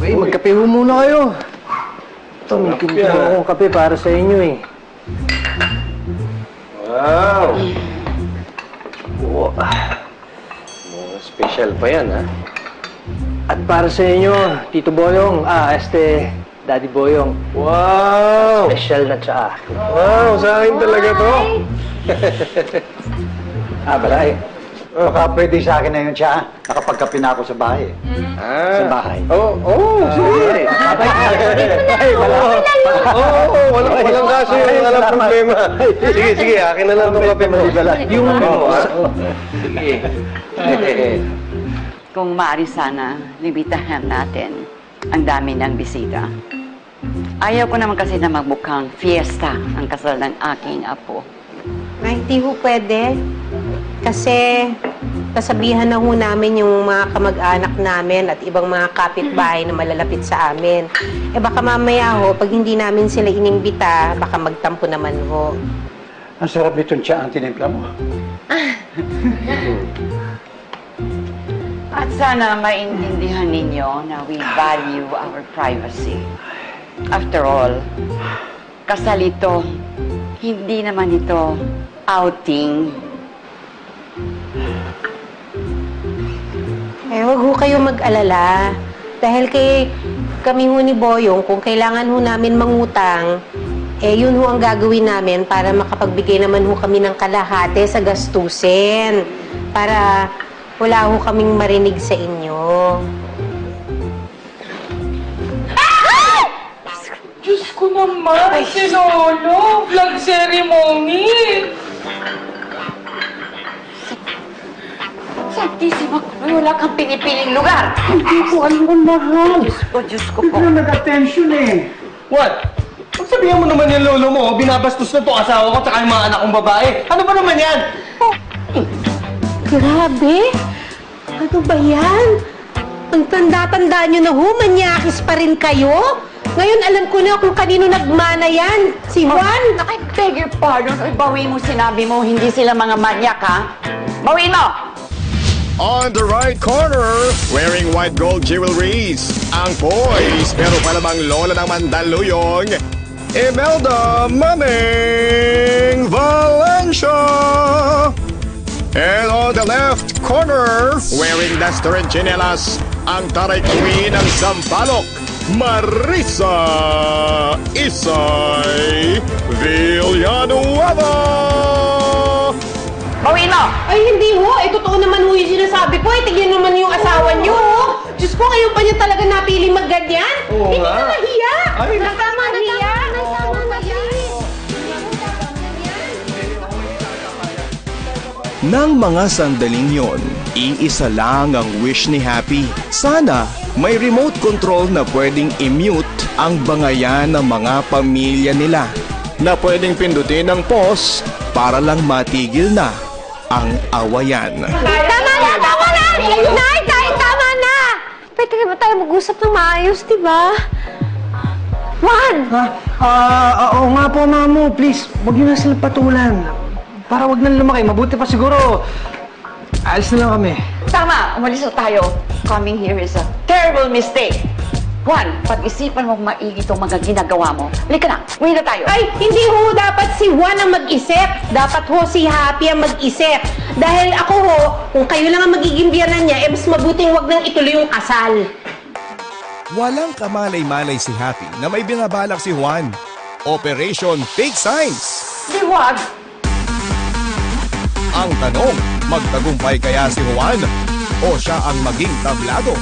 Uy, magkape ho muna kayo. Ito, may kinuha akong kape para sa inyo eh. Wow! Mga special pa yan, ha? At para sa inyo, Tito Boyong, Daddy Boyong. Wow! Special na tsaa. Wow, sa akin talaga to. Balay. Baka pwede sa akin na yun siya. Nakapagkape na ako sa bahay. Sa bahay. Sige. Walang kaso yun. Walang problema. Sige, akin na lang itong kape mo. Yung Sige. Kung maaari sana, limitahan natin ang dami ng bisita. Ayaw ko naman kasi na magmukhang fiesta ang kasal ng aking apo. Ay, hindi ho pwede. Kasi pasabihan na ho namin yung mga kamag-anak namin at ibang mga kapitbahay na malalapit sa amin. Baka mamaya ho, pag hindi namin sila inimbita, baka magtampo naman ho. Ang sarap nitong siya ang tinimpla mo. At sana maintindihan ninyo na we value our privacy. After all, kasal ito, hindi naman ito outing. Huwag ho kayo mag-alala. Dahil kami ho ni Boyong, kung kailangan ho namin mangutang, yun ho ang gagawin namin para makapagbigay naman ho kami ng kalahati sa gastusin. Para wala ho kaming marinig sa inyo. Diyos ko naman, si Lolo, vlog ceremony. Santísimo, wala kang pinipiling lugar. Hindi ko alam kung mahal. Diyos ko po. Ito na nag-attention eh. What? Pagsabihan mo naman yung lolo mo, binabastos na itong asawa ko at yung mga anak kong babae. Ano ba naman yan? Grabe! Ano ba yan? Ang tanda-tanda nyo na ho, manyakis pa rin kayo? Ngayon alam ko na kung kanino nagmana yan. Si Juan? I beg your pardon. Bawiin mo sinabi mo, hindi sila mga manyak, ha? Bawiin mo! On the right corner, wearing white gold jewelries, ang boys, pero palamang lola ng Mandaluyong, Imelda Manning Valencia. And on the left corner, wearing duster and chinelas, ang taray queen ng Sampaloc, Marisa Isay Villanueva. Bawiin mo! Ay, hindi ho. Totoo naman ho yung sinasabi ko. Tignan naman yung asawa nyo. Diyos ko, ngayon pa niya talaga napili magganyan. Hindi ka nahiya. Nasama na hiya. Nasama na hiya. Nang mga sandaling yon, iisa lang ang wish ni Happy. Sana may remote control na pwedeng i-mute ang bangayan ng mga pamilya nila, na pwedeng pindutin ang pause para lang matigil na ang awayan. Tama na! Tama na! Nay, kahit tama na! Pwede ba tayo mag-usap ng maayos, diba? Juan! Oo nga po, Mamo. Please, huwag niyo na sila patulan. Para wag na lumaki. Mabuti pa siguro. Alis na lang kami. Tama! Umalis na tayo. Coming here is a terrible mistake. Juan, pag-isipan mo maigi itong mga ginagawa mo. Halika na, uwi na tayo. Ay, hindi ho dapat si Juan ang mag-isip. Dapat ho si Happy ang mag-isip. Dahil ako ho, kung kayo lang ang magiging biyanan niya, mas mabuting wag nang ituloy yung kasal. Walang kamalay-malay si Happy na may binabalak si Juan. Operation Fake Signs. Di wag. Ang tanong, magtagumpay kaya si Juan o siya ang maging tablado?